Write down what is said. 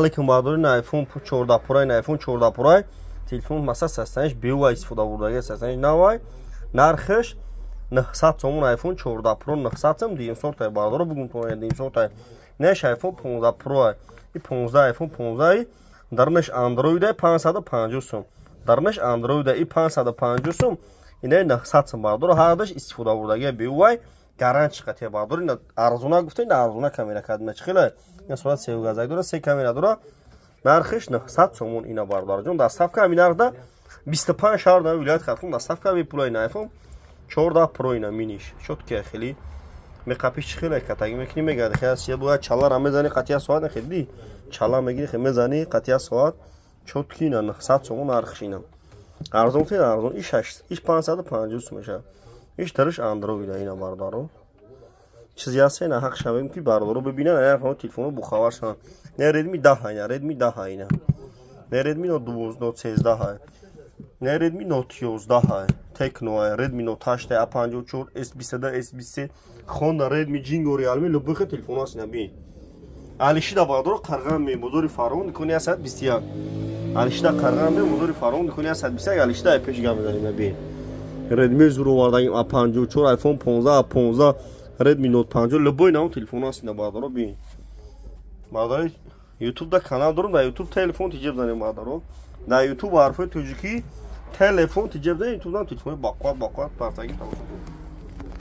Lekin bardori iPhone 14 Pro, iPhone 14 Pro telefon masa sastanış BY istifoda bo'lgan sastanış navoy. Narxish 900 so'm iPhone 14 Pro 900 so'm degan sortay bardori bugun to'ygan sortay. Nesh iPhone 15 Pro и 15 iPhone 15 darnish Android 550 so'm. Darnish Android и 550 so'm. Ina 900 so'm bardori haqdash istifoda bo'lgan BY гарант chiqadi bardori. Arzona guftin, arzona kamera kadma chiqila. این صورت سیوگازک داره سه کامera داره نرخش 900 سومون اینا بردار جون دستافکا ایناردا 25 شهر در ولایت خرطوم دستافکا به پولای آیفون 14 پرو اینا مینیش شد که خیلی میقاپیش خیلی کاتاگی میکنی میگه خیلی چه بود چالا را میزنی قطعه سواد خیلی چالا میگیری خیلی میزنی قطعه سواد شد که اینا 900 سومون نرخش اینا ارزون تین ارزون ایش 550 سوم میشه ایش درش اندروید اینا بردارو چیزی هست نه حق شویم که بردارو ببینن نه فهم تلفنو بخوارشان نه ردمی 10 اینا ردمی 10 اینا نه ردمی نوت 12 نوت 13 نه ردمی نوت 11 تکنو ردمی نوت 8 A54 S22 S23 خوندا ردمی جینگو ریالمی لبخ تلفن هست نبی علیشی دا بردارو قرغم می بزرگ فارون کنی 121 علیشی دا قرغم می بزرگ فارون کنی 121 علیشی دا پیش گام می‌ذاریم نبی ردمی زورو واردایم A54 آیفون 15 Redmi Note 5 любой нам телефон است نبادارو ببین مادر یوتیوب دا کانال دارم در یوتیوب تلفن تجربه دارم مادرو در یوتیوب حرفای توجیکی تلفن تجربه دارم یوتیوب دارم تلفن باقوات پرتاگی تمام